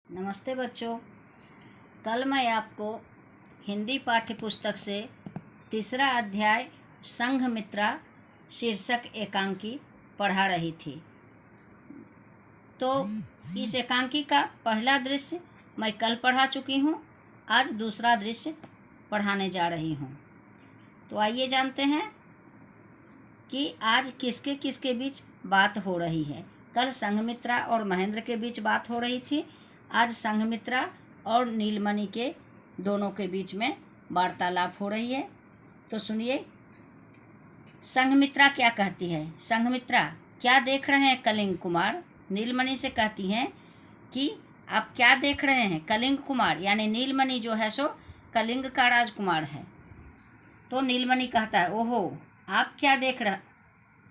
नमस्ते बच्चों। कल मैं आपको हिंदी पाठ्य पुस्तक से तीसरा अध्याय संघमित्रा शीर्षक एकांकी पढ़ा रही थी। तो इस एकांकी का पहला दृश्य मैं कल पढ़ा चुकी हूँ। आज दूसरा दृश्य पढ़ाने जा रही हूँ। तो आइए जानते हैं कि आज किसके किसके बीच बात हो रही है। कल संघमित्रा और महेंद्र के बीच बात हो रही थी। आज संघमित्रा और नीलमणि के दोनों के बीच में वार्तालाप हो रही है। तो सुनिए, संघमित्रा क्या कहती है। संघमित्रा, क्या देख रहे हैं कलिंग कुमार? नीलमणि से कहती हैं कि आप क्या देख रहे हैं? कलिंग कुमार यानी नीलमणि जो है सो कलिंग का राजकुमार है। तो नीलमणि कहता है, ओहो आप क्या देख रहा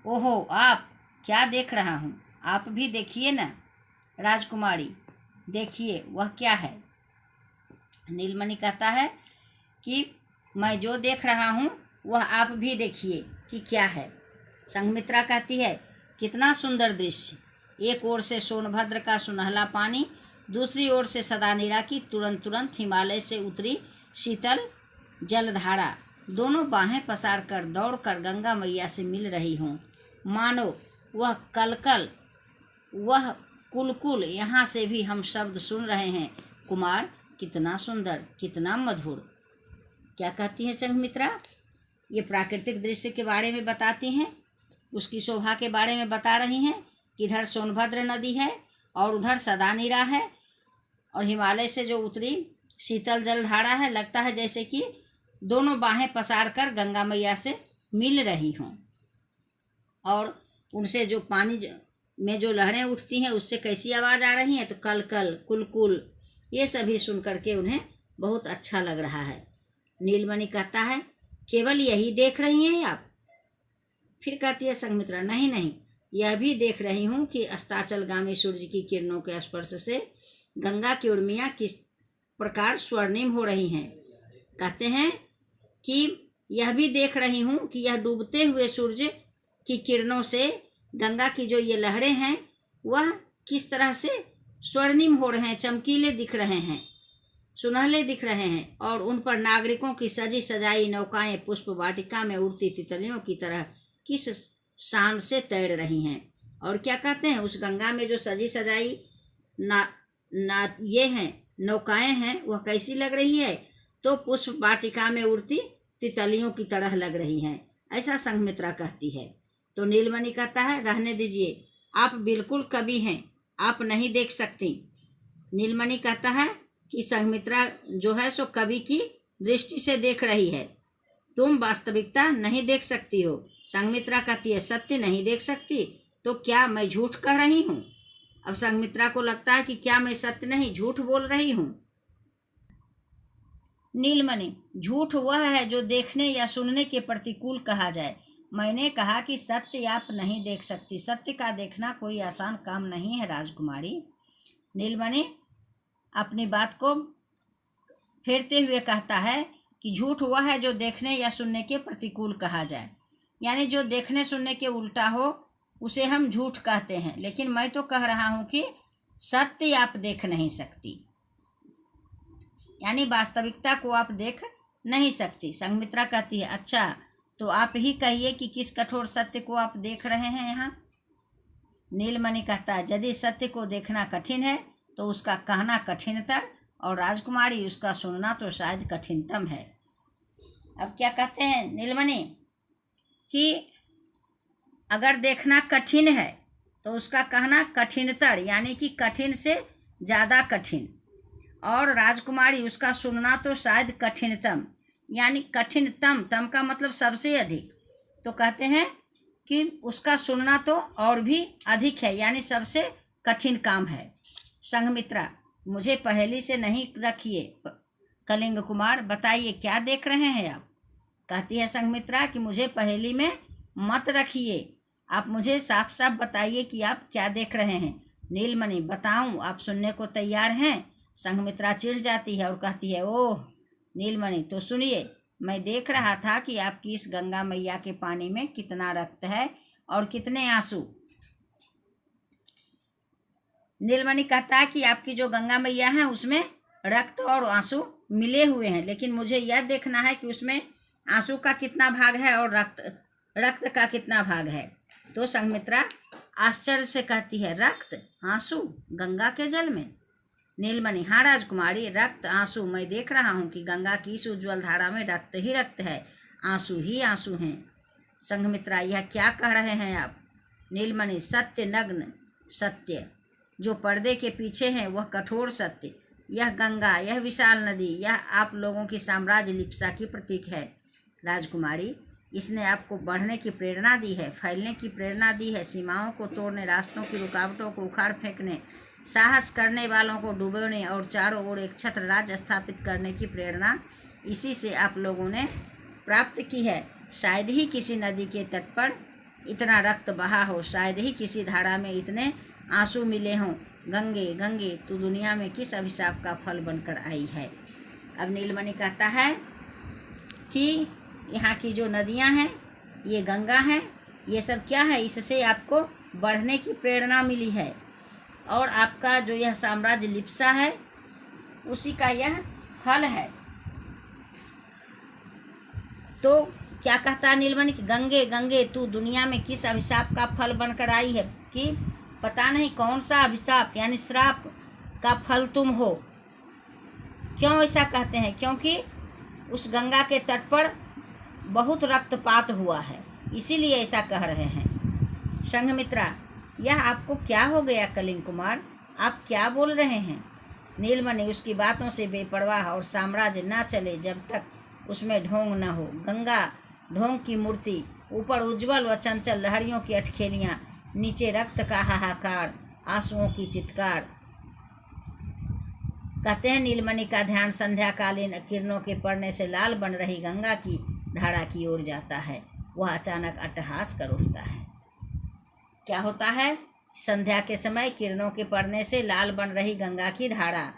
ओहो आप क्या देख रहा हूँ, आप भी देखिए ना। राजकुमारी, देखिए वह क्या है। नीलमणि कहता है कि मैं जो देख रहा हूँ वह आप भी देखिए कि क्या है। संघमित्रा कहती है, कितना सुंदर दृश्य। एक ओर से सोनभद्र का सुनहला पानी, दूसरी ओर से सदानीरा की तुरंत तुरंत हिमालय से उतरी शीतल जलधारा, दोनों बाहें पसार कर दौड़ कर गंगा मैया से मिल रही हों। मानो वह कलकल, वह कुलकुल, यहाँ से भी हम शब्द सुन रहे हैं। कुमार, कितना सुंदर, कितना मधुर। क्या कहती है संघमित्रा? ये प्राकृतिक दृश्य के बारे में बताती हैं, उसकी शोभा के बारे में बता रही हैं कि इधर सोनभद्र नदी है और उधर सदानीरा है और हिमालय से जो उतरी शीतल जलधारा है, लगता है जैसे कि दोनों बाहें पसार कर गंगा मैया से मिल रही हों। और उनसे जो पानी में जो लहरें उठती हैं उससे कैसी आवाज़ आ रही है, तो कल कल, कुलकुल, ये सभी सुन करके उन्हें बहुत अच्छा लग रहा है। नीलमणि कहता है, केवल यही देख रही हैं आप? फिर कहती है संघमित्रा, नहीं नहीं, यह भी देख रही हूँ कि अस्ताचलगामी सूर्य की किरणों के स्पर्श से गंगा की उर्मियाँ किस प्रकार स्वर्णिम हो रही हैं। कहते हैं कि यह भी देख रही हूँ कि यह डूबते हुए सूर्य की किरणों से गंगा की जो ये लहरें हैं वह किस तरह से स्वर्णिम हो रहे हैं, चमकीले दिख रहे हैं, सुनहले दिख रहे हैं, और उन पर नागरिकों की सजी सजाई नौकाएं पुष्प वाटिका में उड़ती तितलियों की तरह किस शान से तैर रही हैं। और क्या कहते हैं, उस गंगा में जो सजी सजाई ये हैं नौकाएं हैं, वह कैसी लग रही है? तो पुष्प वाटिका में उड़ती तितलियों की तरह लग रही हैं, ऐसा संघमित्रा कहती है। तो नीलमणि कहता है, रहने दीजिए, आप बिल्कुल कवि हैं, आप नहीं देख सकती। नीलमणि कहता है कि संघमित्रा जो है सो कवि की दृष्टि से देख रही है, तुम वास्तविकता नहीं देख सकती हो। संघमित्रा कहती है, सत्य नहीं देख सकती तो क्या मैं झूठ कह रही हूँ? अब संघमित्रा को लगता है कि क्या मैं सत्य नहीं झूठ बोल रही हूँ। नीलमणि, झूठ वह है जो देखने या सुनने के प्रतिकूल कहा जाए। मैंने कहा कि सत्य आप नहीं देख सकती। सत्य का देखना कोई आसान काम नहीं है राजकुमारी। नीलमणि अपनी बात को फेरते हुए कहता है कि झूठ वह है जो देखने या सुनने के प्रतिकूल कहा जाए, यानी जो देखने सुनने के उल्टा हो उसे हम झूठ कहते हैं। लेकिन मैं तो कह रहा हूँ कि सत्य आप देख नहीं सकती, यानी वास्तविकता को आप देख नहीं सकती। संघमित्रा कहती है, अच्छा तो आप ही कहिए कि किस कठोर सत्य को आप देख रहे हैं यहाँ। नीलमणि कहता है, यदि सत्य को देखना कठिन है तो उसका कहना कठिनतर, और राजकुमारी उसका सुनना तो शायद कठिनतम है। अब क्या कहते हैं नीलमणि कि अगर देखना कठिन है तो उसका कहना कठिनतर, यानी कि कठिन से ज़्यादा कठिन, और राजकुमारी उसका सुनना तो शायद कठिनतम, यानी कठिनतम, तम का मतलब सबसे अधिक। तो कहते हैं कि उसका सुनना तो और भी अधिक है, यानी सबसे कठिन काम है। संघमित्रा, मुझे पहेली से नहीं रखिए कलिंग कुमार, बताइए क्या देख रहे हैं आप? कहती है संघमित्रा कि मुझे पहेली में मत रखिए, आप मुझे साफ साफ बताइए कि आप क्या देख रहे हैं। नीलमणि, बताऊं, आप सुनने को तैयार हैं? संघमित्रा चिढ़ जाती है और कहती है, ओह नीलमणि, तो सुनिए, मैं देख रहा था कि आपकी इस गंगा मैया के पानी में कितना रक्त है और कितने आंसू। नीलमणि कहता है कि आपकी जो गंगा मैया है उसमें रक्त और आंसू मिले हुए हैं, लेकिन मुझे यह देखना है कि उसमें आंसू का कितना भाग है और रक्त का कितना भाग है। तो संघमित्रा आश्चर्य से कहती है, रक्त आंसू गंगा के जल में? नीलमणि, हाँ राजकुमारी, रक्त आंसू मैं देख रहा हूँ कि गंगा की इस उज्ज्वल धारा में रक्त ही रक्त है, आंसू ही आंसू हैं। संघमित्रा, यह क्या कह रहे हैं आप? नीलमणि, सत्य, नग्न सत्य, जो पर्दे के पीछे है वह कठोर सत्य। यह गंगा, यह विशाल नदी, यह आप लोगों की साम्राज्य लिप्सा की प्रतीक है। राजकुमारी, इसने आपको बढ़ने की प्रेरणा दी है, फैलने की प्रेरणा दी है, सीमाओं को तोड़ने, रास्तों की रुकावटों को उखाड़ फेंकने, साहस करने वालों को डुबोने और चारों ओर एक छत्र राज स्थापित करने की प्रेरणा इसी से आप लोगों ने प्राप्त की है। शायद ही किसी नदी के तट पर इतना रक्त बहा हो, शायद ही किसी धारा में इतने आंसू मिले हों। गंगे गंगे, तू दुनिया में किस अभिशाप का फल बनकर आई है? अब नीलमणि कहता है कि यहाँ की जो नदियाँ हैं, ये गंगा है, ये सब क्या है? इससे आपको बढ़ने की प्रेरणा मिली है और आपका जो यह साम्राज्य लिप्सा है उसी का यह फल है। तो क्या कहता है नीलमणि कि गंगे गंगे, तू दुनिया में किस अभिशाप का फल बनकर आई है? कि पता नहीं कौन सा अभिशाप यानी श्राप का फल तुम हो। क्यों ऐसा कहते हैं? क्योंकि उस गंगा के तट पर बहुत रक्तपात हुआ है, इसीलिए ऐसा कह रहे हैं। संघमित्रा, यह आपको क्या हो गया कलिंग कुमार? आप क्या बोल रहे हैं? नीलमणि उसकी बातों से बेपरवाह, और साम्राज्य ना चले जब तक उसमें ढोंग न हो। गंगा ढोंग की मूर्ति, ऊपर उज्जवल व चंचल लहरियों की अटखेलियाँ, नीचे रक्त का हाहाकार, आंसुओं की चित्कार। कहते हैं नीलमणि का ध्यान संध्याकालीन किरणों के पड़ने से लाल बन रही गंगा की धारा की ओर जाता है। वह अचानक अट्टहास कर उठता है। क्या होता है? संध्या के समय किरणों के पड़ने से लाल बन रही गंगा की धारा,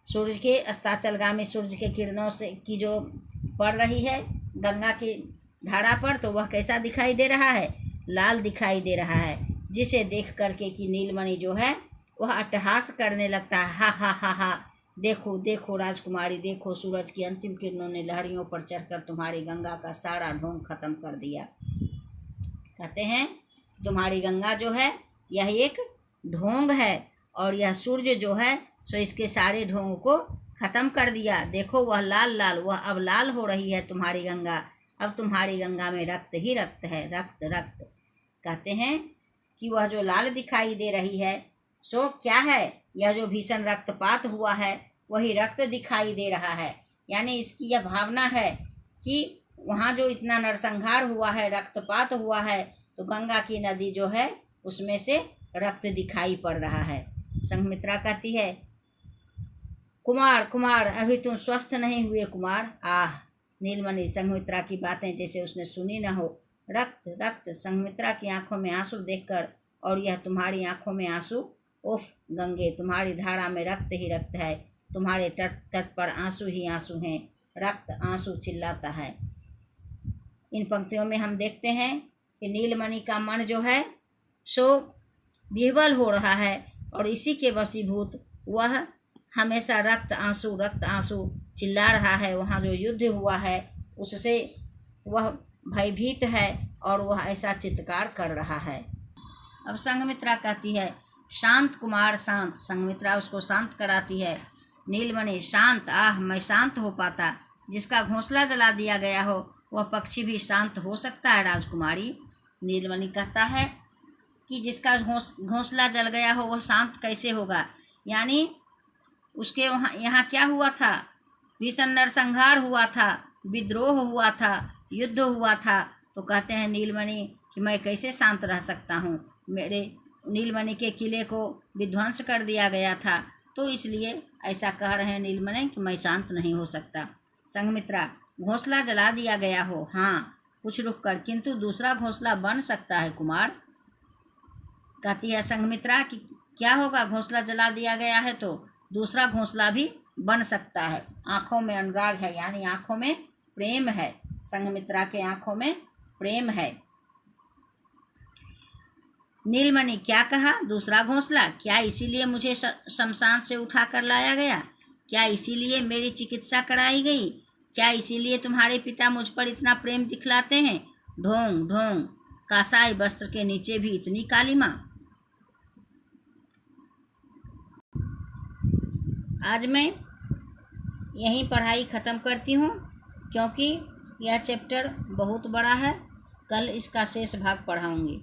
सूर्य के अस्ताचलगामी सूर्य के किरणों से की जो पड़ रही है गंगा की धारा पर, तो वह कैसा दिखाई दे रहा है? लाल दिखाई दे रहा है, जिसे देख करके कि नीलमणि जो है वह अट्टहास करने लगता है। हा हा हा हा, देखो देखो राजकुमारी, देखो सूरज की अंतिम किरणों ने लहरियों पर चढ़कर तुम्हारी गंगा का सारा ढोंग खत्म कर दिया। कहते हैं तुम्हारी गंगा जो है यह एक ढोंग है और यह सूर्य जो है सो इसके सारे ढोंग को खत्म कर दिया। देखो वह लाल लाल, वह अब लाल हो रही है तुम्हारी गंगा। अब तुम्हारी गंगा में रक्त ही रक्त है, रक्त रक्त। कहते हैं कि वह जो लाल दिखाई दे रही है सो क्या है? यह जो भीषण रक्तपात हुआ है वही रक्त दिखाई दे रहा है। यानी इसकी यह भावना है कि वहाँ जो इतना नरसंहार हुआ है, रक्तपात हुआ है, तो गंगा की नदी जो है उसमें से रक्त दिखाई पड़ रहा है। संघमित्रा कहती है, कुमार कुमार, अभी तुम स्वस्थ नहीं हुए कुमार। आह! नीलमणि संघमित्रा की बातें जैसे उसने सुनी न हो। रक्त रक्त, संघमित्रा की आंखों में आंसू देखकर, और यह तुम्हारी आंखों में आंसू। उफ गंगे, तुम्हारी धारा में रक्त ही रक्त है, तुम्हारे तट तट पर आंसू ही आंसू हैं, रक्त आंसू चिल्लाता है। इन पंक्तियों में हम देखते हैं कि नीलमणि का मन जो है सो विह्वल हो रहा है और इसी के वशीभूत वह हमेशा रक्त आंसू चिल्ला रहा है। वहाँ जो युद्ध हुआ है उससे वह भयभीत है और वह ऐसा चित्कार कर रहा है। अब संघमित्रा कहती है, शांत कुमार शांत। संघमित्रा उसको शांत कराती है। नीलमणि, शांत? आह, मैं शांत हो पाता? जिसका घोंसला जला दिया गया हो वह पक्षी भी शांत हो सकता है राजकुमारी? नीलमणि कहता है कि जिसका घोंसला जल गया हो वह शांत कैसे होगा? यानी उसके वहाँ यहाँ क्या हुआ था? भीषण नरसंहार हुआ था, विद्रोह हुआ था, युद्ध हुआ था। तो कहते हैं नीलमणि कि मैं कैसे शांत रह सकता हूँ? मेरे नीलमणि के किले को विध्वंस कर दिया गया था, तो इसलिए ऐसा कह रहे हैं नीलमणि कि मैं शांत नहीं हो सकता। संघमित्रा, घोंसला जला दिया गया हो, हाँ, कुछ रुक कर, किंतु दूसरा घोंसला बन सकता है कुमार। कहती है संघमित्रा कि क्या होगा? घोंसला जला दिया गया है तो दूसरा घोंसला भी बन सकता है। आंखों में अनुराग है, यानी आंखों में प्रेम है। संघमित्रा के आंखों में प्रेम है। नीलमणि क्या कहा? दूसरा घोंसला, क्या इसीलिए मुझे शमशान से उठा कर लाया गया? क्या इसीलिए मेरी चिकित्सा कराई गई? क्या इसीलिए तुम्हारे पिता मुझ पर इतना प्रेम दिखलाते हैं? ढोंग ढोंग, कासाई वस्त्र के नीचे भी इतनी कालिमा। आज मैं यहीं पढ़ाई ख़त्म करती हूँ, क्योंकि यह चैप्टर बहुत बड़ा है। कल इसका शेष भाग पढ़ाऊँगी।